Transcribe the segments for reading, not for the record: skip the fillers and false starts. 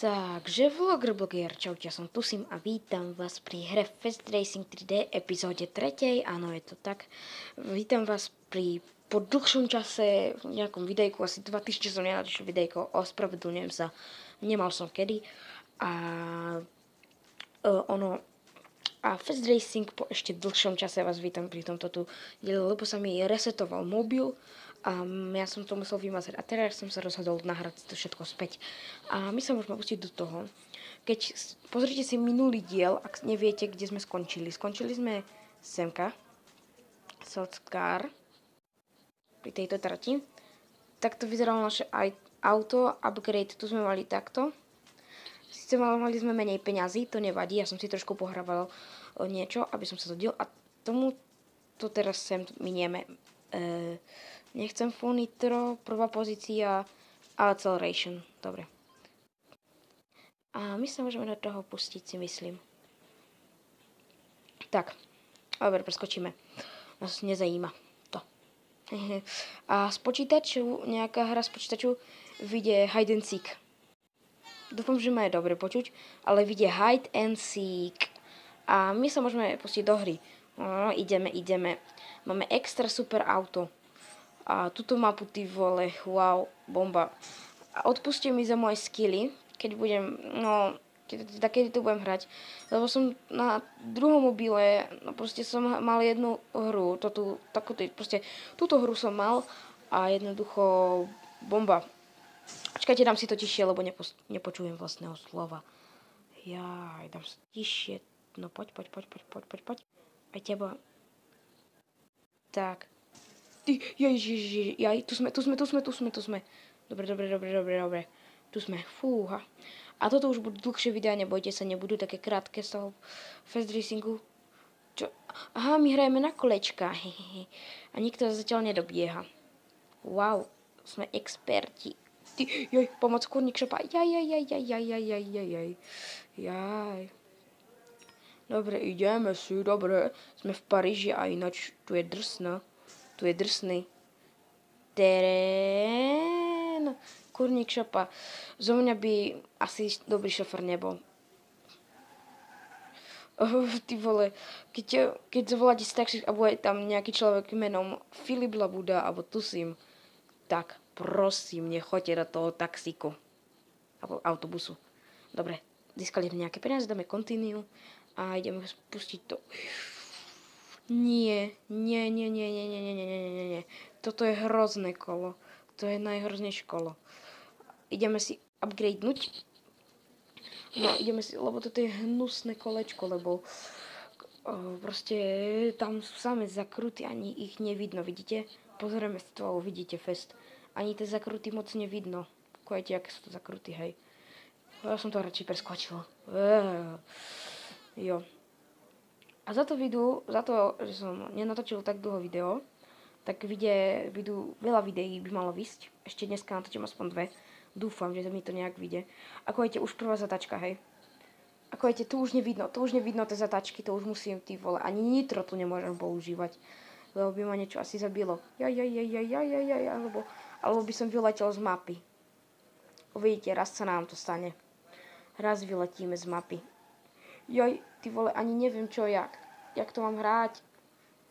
Takže vlogger, čaute, ja som Tusim a vítam vás pri hre Fast Racing 3D epizóde 3. Áno, je to tak. Vítam vás po dlhšom čase v nejakom videjku, asi 2 týždne som nenatočil videjko, ospravedlňujem sa, nemal som kedy. A Fast Racing po ešte dlhšom čase vás vítam pri tomto tu diele, lebo sa mi resetoval mobil a ja som to musel vymazať a teraz som sa rozhodol nahrať to všetko späť. A my sa môžeme pustiť do toho. Keď pozrite si minulý diel, ak neviete, kde sme skončili. Skončili sme semka, Sockar, pri tejto trati. Takto vyzeralo naše auto, upgrade, tu sme mali takto. Sice mali sme menej peňazí, to nevadí, ja som si trošku pohrával niečo, aby som sa dodil a tomu to teraz sem minieme. Nechcem full nitro, prvá pozícia acceleration, dobre. A my sa môžeme do toho pustiť, si myslím. Tak, dobre, preskočíme. Nás nezajíma to. A z počítaču, nejaká hra z počítaču vyjde hide and seek. Dúfam, že ma je dobre počuť, ale vyjde hide and seek. A my sa môžeme pustiť do hry. Ideme. Máme extra super auto. A túto mapu, ty vole, wow, bomba. A odpustite mi za moje skilly, keď budem, kedy to budem hrať. Lebo som na druhom mobile, proste som mal jednu hru, túto hru som mal a jednoducho bomba. Počkajte, dám si to tišie, lebo nepočujem vlastného slova. Jaj, dám si tišie. No poď. Aj teba. Tak. Jaj, tu sme. Dobre. Tu sme, fúha. A toto už budú dlhšie videá, nebojte sa, nebudú také krátke z toho Fast Racingu. Čo? Aha, my hrajeme na kolečka. A nikto zatiaľ nedobieha. Wow, sme experti. Joj, pomoc, kurník šopa. Jaj. Dobre, ideme si, dobre. Sme v Paríži a ináč tu je drsno. Tu je drsný terén. Kurník šopa. Zo mňa by asi dobrý šofer nebol. Ty vole, keď zavoláte z taxi a bude tam nejaký človek menom Filip Labuda alebo Tusim, tak prosím, nechoďte do toho taxíku. Alebo autobusu. Dobre, získali nejaké peniaze, dáme continue a ideme spustiť to. Nie. Toto je hrozné kolo. To je najhroznejšie kolo. Ideme si upgradenúť. Lebo toto je hnusné kolečko, lebo proste tam sú samé zakruty, ani ich nevidno, vidíte? Pozrieme si to a uvidíte fest. Ani tie zakruty moc nevidno. Kujete, aké sú to zakruty, hej. Ja som to radšej preskočil. Jo. A za to, že som nenatočil tak dlho video, tak veľa videí by malo vysť. Ešte dneska natočím aspoň 2. Dúfam, že mi to nejak vyjde. Ako viete, už prvá zatačka, hej. Ako viete, tu už nevidno tie zatačky, to už musím, ty vole. Ani nitro tu nemôžem používať. Lebo by ma niečo asi zabilo. Alebo by som vyletel z mapy. Uvidíte, raz sa nám to stane. Raz vyletíme z mapy. Joj, ty vole, ani neviem čo, jak to mám hrať.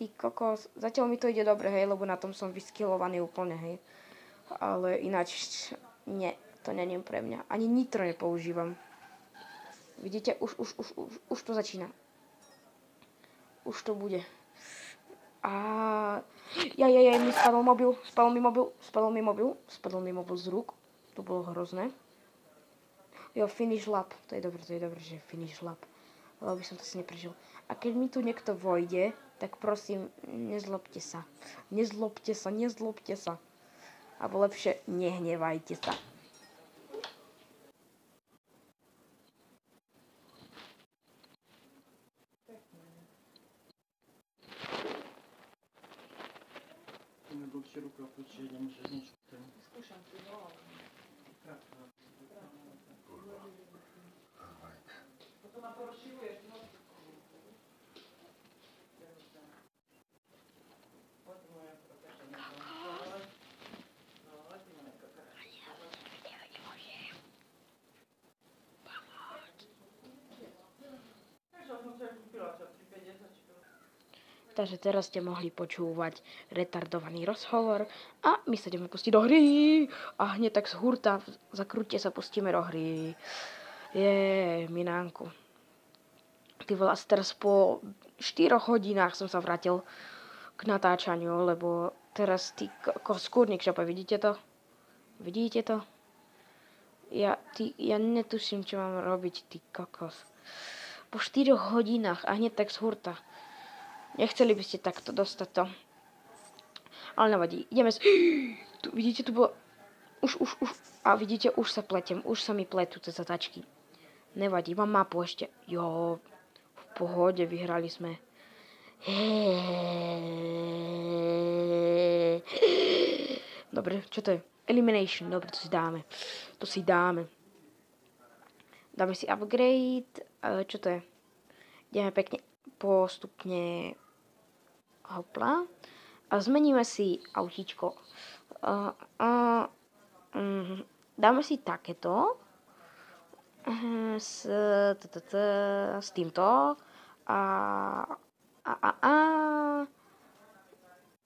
Ty kokos, zatiaľ mi to ide dobre, hej, lebo na tom som vyskillovaný úplne, hej. Ale ináč, nie, to není pre mňa. Ani nitro nepoužívam. Vidíte, už to začína. Už to bude. Mi spadol mi mobil z rúk. To bolo hrozné. Jo, finish lap. To je dobré, že finish lap. Lebo by som to si neprežil. A keď mi tu niekto vojde, tak prosím, nezlobte sa. Alebo lepšie, nehnevajte sa. Dlhšie ruku a počuť, nemôžeš nič. Skúšam si ho. Potom ma porozširuješ. Takže teraz ste mohli počúvať retardovaný rozhovor a my sa ideme pustiť do hry. A hneď tak z hurta, za krúte sa pustíme do hry. Minánku. Ty vole, asi teraz po 4 hodinách som sa vrátil k natáčaniu, lebo teraz ty skúrnik šape, vidíte to? Vidíte to? Ja netuším, čo mám robiť, ty kokos. Po 4 hodinách a hneď tak z hurta. Nechceli by ste takto dostať to. Ale nevadí. Ideme tu, vidíte, tu bolo... Už. A vidíte, už sa pletem. Už sa mi pletú tie zatačky. Nevadí, mám mapu ešte. Jo, v pohode, vyhrali sme. Dobre, čo to je? Elimination, dobre, to si dáme. Dáme si upgrade. Čo to je? Ideme pekne postupne. Hopla. A zmeníme si autíčko. Dáme si takéto. S týmto.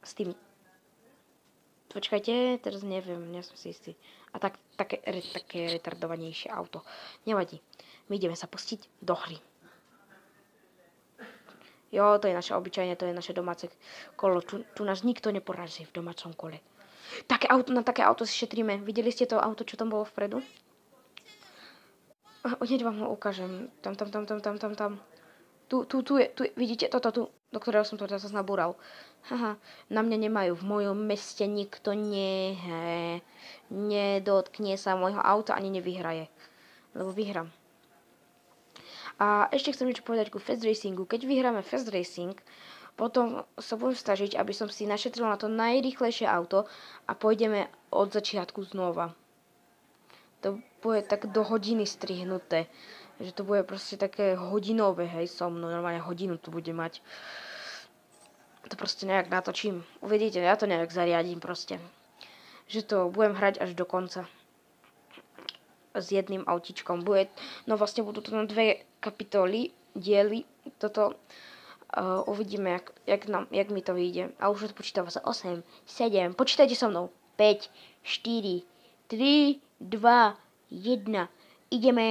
S tým. Počkajte, teraz neviem, nie som si istý. A také retardovanejšie auto. Nevadí. My ideme sa pustiť do hry. Jo, to je naše obyčajné, to je naše domáce kolo. Tu nás nikto neporazí v domácom kole. Na také auto si šetríme. Videli ste to auto, čo tam bolo vpredu? Hneď vám ho ukážem. Tam. Tu je, vidíte toto tu, do ktorého som to zase nabúral. Haha, na mňa nemajú. V mojom meste nikto nedotkne sa môjho auta ani nevyhraje. Lebo vyhrám. A ešte chcem niečo povedať ku Fast Racingu. Keď vyhráme Fast Racing, potom sa budem snažiť, aby som si našetril na to najrýchlejšie auto a pôjdeme od začiatku znova. To bude tak do hodiny strihnuté. Že to bude proste také hodinové, hej, so mnou. Normálne hodinu tu bude mať. To proste nejak natočím. Uvidíte, ja to nejak zariadím proste. Že to budem hrať až do konca. S jedným autičkom. Vlastne budú to na 2 kapitoly, diely. Toto uvidíme, jak mi to vyjde. A už odpočítava sa 8, 7, počítajte so mnou. 5, 4, 3, 2, 1. Ideme.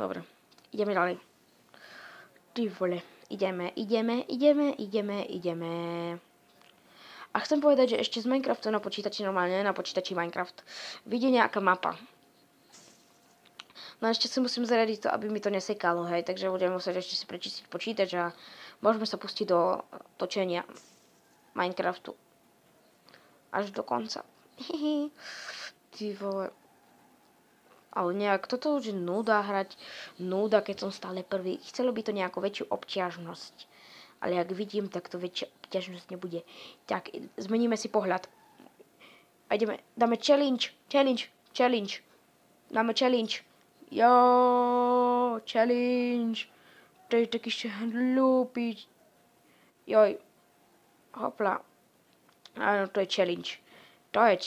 Dobre, ideme ďalej. Ty vole, ideme. A chcem povedať, že ešte z Minecraftu na počítači normálne, na počítači Minecraft, vidie nejaká mapa. No ešte si musím zariadiť to, aby mi to nesekalo, hej, takže budem musieť ešte si prečistiť počítač a môžeme sa pustiť do točenia Minecraftu. Až do konca. Ty vole. Ale nejak, toto už je núda hrať. Núda, keď som stále prvý. Chcelo by to nejakú väčšiu obťažnosť. Ale jak vidím, tak to väčšia obťažnosť nebude. Tak, zmeníme si pohľad. A dáme challenge. Dáme challenge. Jo, challenge. To je taký hlúpy. Joj. Hopla. Áno, to je challenge. To je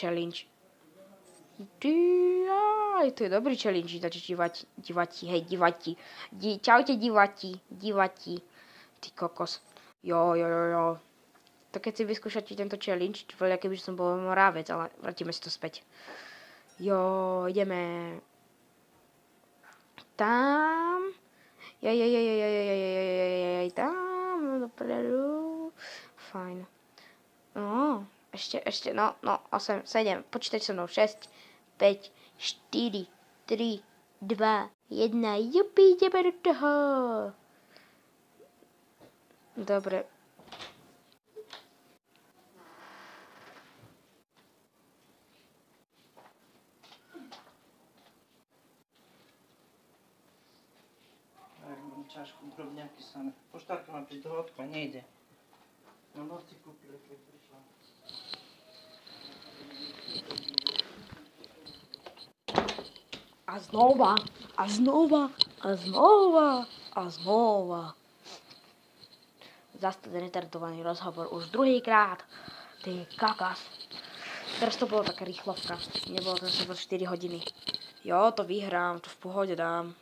dobrý challenge, divati. Čaute, divati. Ty kokos. Jo. To keď si vyskúšate tento challenge, veľa keby som bol mravec, ale vrátime si to späť. Jo, ideme. Tam. Tam, dopredu. Fajn. No, ešte, no, 8, 7, počítaj so mnou, 6, 5, 4, 3, 2, 1, jupi, ideme do toho. Dobre. Mám ťažko drobňaky samé. Poštárka má prísť do hĺbka, nejde. No noci kúpili, keď prišla. A znova. Zas ten retardovaný rozhovor už druhýkrát. Ty kakas. Teraz to bolo taká rýchlovka. Nebolo to zase 4 hodiny. Jo, to vyhrám, to v pohode dám.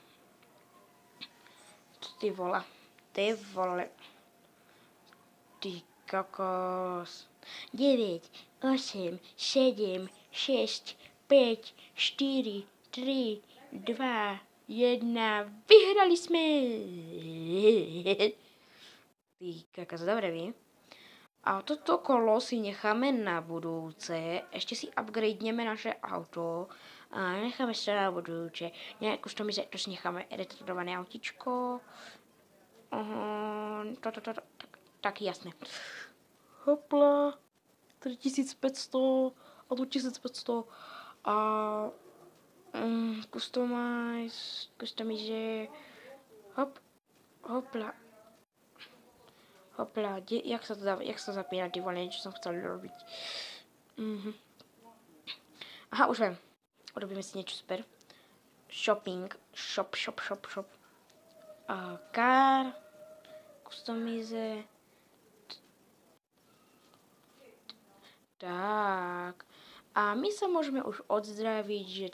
Ty vole. Ty vole. Ty kokos. 9, 8, 7, 6, 5, 4, 3, 2, 1. Vyhrali sme! Ty kokos, dobre vy. A toto kolo si necháme na budúce. Ešte si upgradeneme naše auto. A necháme sa na budúce. Nejak to si necháme retardované autičko. Tak jasné. Hopla. 3500 a tu 1500 a customize, hopla, jak sa zapína, ty vole, niečo som chcel robiť. Aha, už viem, urobíme si niečo super. Shopping, shop. Car, customize. Tak. A my sa môžeme už odzdraviť, že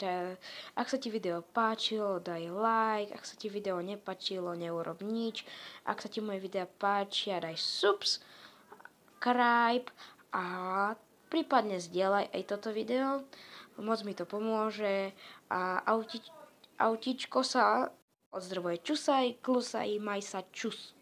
ak sa ti video páčilo, daj like, ak sa ti video nepáčilo, neurob nič, ak sa ti moje videa páčia, daj subscribe a prípadne zdieľaj aj toto video, moc mi to pomôže a autíčko sa odzdravuje. Čusaj, klusaj, maj sa, čus.